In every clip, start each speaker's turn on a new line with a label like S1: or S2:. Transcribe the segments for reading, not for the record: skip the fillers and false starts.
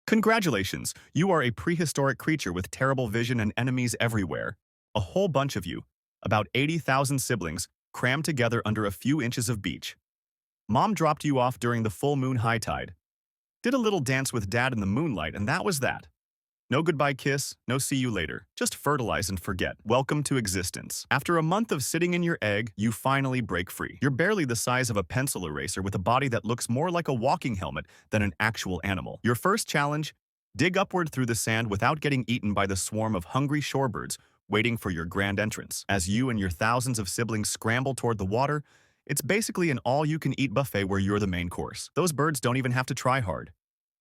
S1: Congratulations, you are a prehistoric creature with terrible vision and enemies everywhere. A whole bunch of you, about 80,000 siblings, crammed together under a few inches of beach. Mom dropped you off during the full moon high tide. Did a little dance with Dad in the moonlight, and that was that. No goodbye kiss, no see you later. Just fertilize and forget. Welcome to existence. After a month of sitting in your egg, you finally break free. You're barely the size of a pencil eraser with a body that looks more like a walking helmet than an actual animal. Your first challenge? Dig upward through the sand without getting eaten by the swarm of hungry shorebirds waiting for your grand entrance. As you and your thousands of siblings scramble toward the water, it's basically an all-you-can-eat buffet where you're the main course. Those birds don't even have to try hard.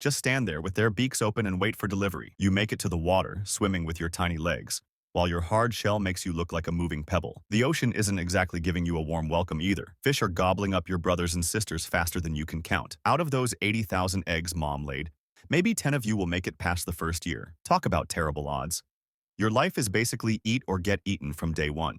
S1: Just stand there with their beaks open and wait for delivery. You make it to the water, swimming with your tiny legs, while your hard shell makes you look like a moving pebble. The ocean isn't exactly giving you a warm welcome either. Fish are gobbling up your brothers and sisters faster than you can count. Out of those 80,000 eggs Mom laid, maybe 10 of you will make it past the first year. Talk about terrible odds. Your life is basically eat or get eaten from day one.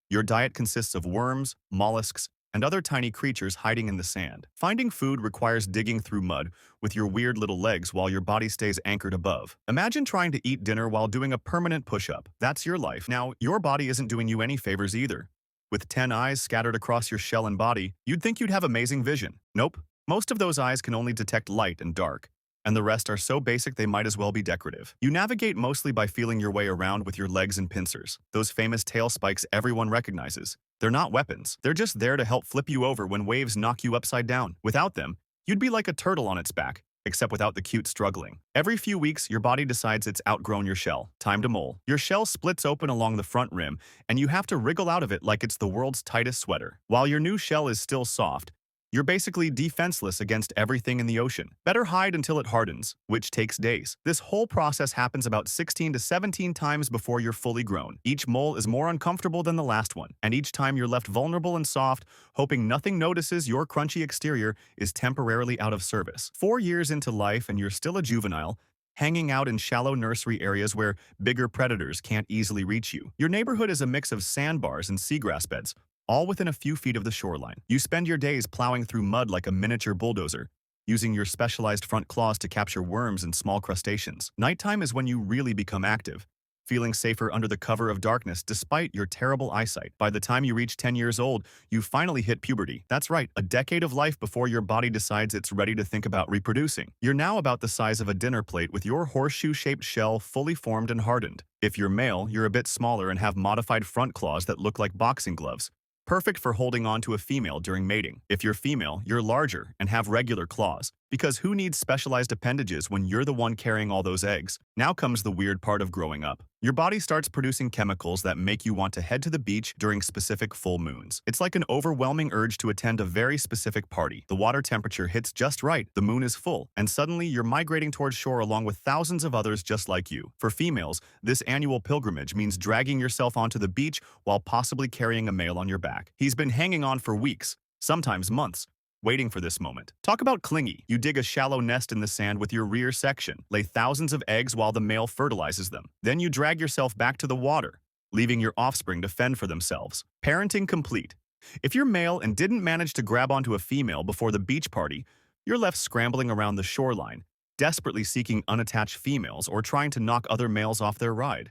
S1: Your diet consists of worms, mollusks, and other tiny creatures hiding in the sand. Finding food requires digging through mud with your weird little legs while your body stays anchored above. Imagine trying to eat dinner while doing a permanent push-up. That's your life. Now, your body isn't doing you any favors either. With 10 eyes scattered across your shell and body, you'd think you'd have amazing vision. Nope. Most of those eyes can only detect light and dark, and the rest are so basic they might as well be decorative. You navigate mostly by feeling your way around with your legs and pincers, those famous tail spikes everyone recognizes. They're not weapons. They're just there to help flip you over when waves knock you upside down. Without them, you'd be like a turtle on its back, except without the cute struggling. Every few weeks, your body decides it's outgrown your shell. Time to molt. Your shell splits open along the front rim, and you have to wriggle out of it like it's the world's tightest sweater. While your new shell is still soft, you're basically defenseless against everything in the ocean. Better hide until it hardens, which takes days. This whole process happens about 16 to 17 times before you're fully grown. Each mole is more uncomfortable than the last one, and each time you're left vulnerable and soft, hoping nothing notices your crunchy exterior is temporarily out of service. 4 years into life and you're still a juvenile, hanging out in shallow nursery areas where bigger predators can't easily reach you. Your neighborhood is a mix of sandbars and seagrass beds, all within a few feet of the shoreline. You spend your days plowing through mud like a miniature bulldozer, using your specialized front claws to capture worms and small crustaceans. Nighttime is when you really become active, feeling safer under the cover of darkness despite your terrible eyesight. By the time you reach 10 years old, you finally hit puberty. That's right, a decade of life before your body decides it's ready to think about reproducing. You're now about the size of a dinner plate with your horseshoe-shaped shell fully formed and hardened. If you're male, you're a bit smaller and have modified front claws that look like boxing gloves, perfect for holding on to a female during mating. If you're female, you're larger and have regular claws, because who needs specialized appendages when you're the one carrying all those eggs? Now comes the weird part of growing up. Your body starts producing chemicals that make you want to head to the beach during specific full moons. It's like an overwhelming urge to attend a very specific party. The water temperature hits just right, the moon is full, and suddenly you're migrating towards shore along with thousands of others just like you. For females, this annual pilgrimage means dragging yourself onto the beach while possibly carrying a male on your back. He's been hanging on for weeks, sometimes months, waiting for this moment. Talk about clingy. You dig a shallow nest in the sand with your rear section, lay thousands of eggs while the male fertilizes them. Then you drag yourself back to the water, leaving your offspring to fend for themselves. Parenting complete. If you're male and didn't manage to grab onto a female before the beach party, you're left scrambling around the shoreline, desperately seeking unattached females or trying to knock other males off their ride.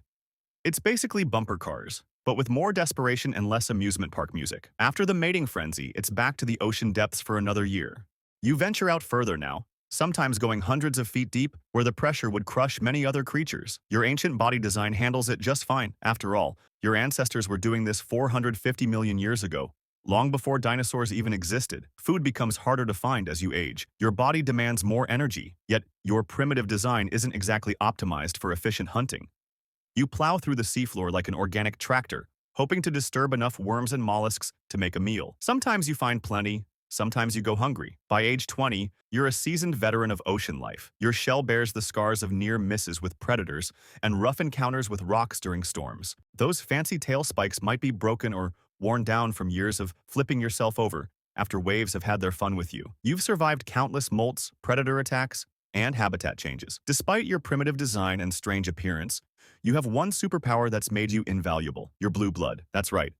S1: It's basically bumper cars, but with more desperation and less amusement park music. After the mating frenzy, it's back to the ocean depths for another year. You venture out further now, sometimes going hundreds of feet deep, where the pressure would crush many other creatures. Your ancient body design handles it just fine. After all, your ancestors were doing this 450 million years ago, long before dinosaurs even existed. Food becomes harder to find as you age. Your body demands more energy, yet your primitive design isn't exactly optimized for efficient hunting. You plow through the seafloor like an organic tractor, hoping to disturb enough worms and mollusks to make a meal. Sometimes you find plenty, sometimes you go hungry. By age 20, you're a seasoned veteran of ocean life. Your shell bears the scars of near misses with predators and rough encounters with rocks during storms. Those fancy tail spikes might be broken or worn down from years of flipping yourself over after waves have had their fun with you. You've survived countless molts, predator attacks, and habitat changes. Despite your primitive design and strange appearance, you have one superpower that's made you invaluable: your blue blood. That's right.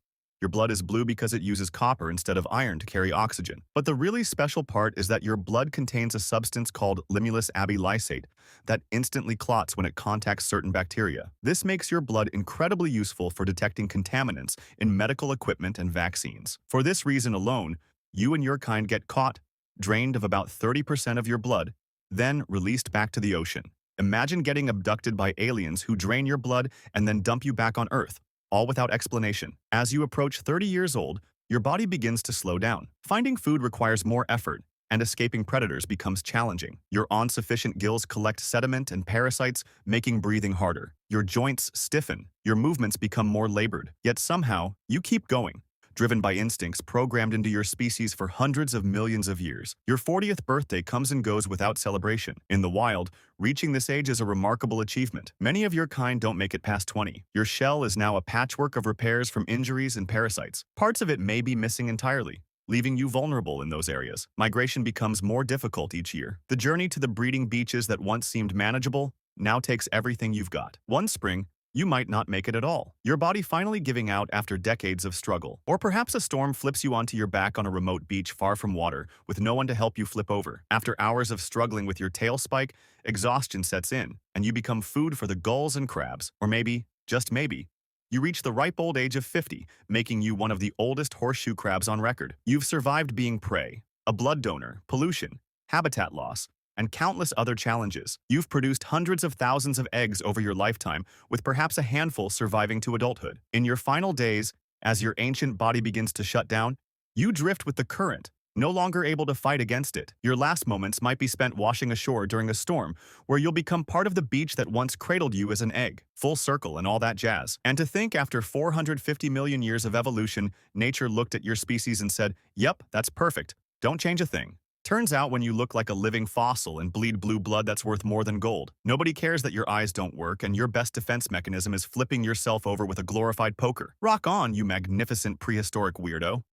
S1: Your blood is blue because it uses copper instead of iron to carry oxygen. But the really special part is that your blood contains a substance called limulus abbylysate that instantly clots when it contacts certain bacteria. This makes your blood incredibly useful for detecting contaminants in medical equipment and vaccines. For this reason alone, you and your kind get caught, drained of about 30% of your blood, then released back to the ocean. Imagine getting abducted by aliens who drain your blood and then dump you back on Earth, all without explanation. As you approach 30 years old, your body begins to slow down. Finding food requires more effort, and escaping predators becomes challenging. Your insufficient gills collect sediment and parasites, making breathing harder. Your joints stiffen, your movements become more labored. Yet somehow, you keep going, driven by instincts programmed into your species for hundreds of millions of years. Your 40th birthday comes and goes without celebration. In the wild, reaching this age is a remarkable achievement. Many of your kind don't make it past 20. Your shell is now a patchwork of repairs from injuries and parasites. Parts of it may be missing entirely, leaving you vulnerable in those areas. Migration becomes more difficult each year. The journey to the breeding beaches that once seemed manageable now takes everything you've got. One spring, you might not make it at all, your body finally giving out after decades of struggle. Or perhaps a storm flips you onto your back on a remote beach far from water with no one to help you flip over. After hours of struggling with your tail spike, exhaustion sets in, and you become food for the gulls and crabs. Or maybe, just maybe, you reach the ripe old age of 50, making you one of the oldest horseshoe crabs on record. You've survived being prey, a blood donor, pollution, habitat loss, and countless other challenges. You've produced hundreds of thousands of eggs over your lifetime, with perhaps a handful surviving to adulthood. In your final days, as your ancient body begins to shut down, you drift with the current, no longer able to fight against it. Your last moments might be spent washing ashore during a storm, where you'll become part of the beach that once cradled you as an egg. Full circle and all that jazz. And to think after 450 million years of evolution, nature looked at your species and said, "Yep, that's perfect. Don't change a thing." Turns out when you look like a living fossil and bleed blue blood that's worth more than gold, nobody cares that your eyes don't work and your best defense mechanism is flipping yourself over with a glorified poker. Rock on, you magnificent prehistoric weirdo.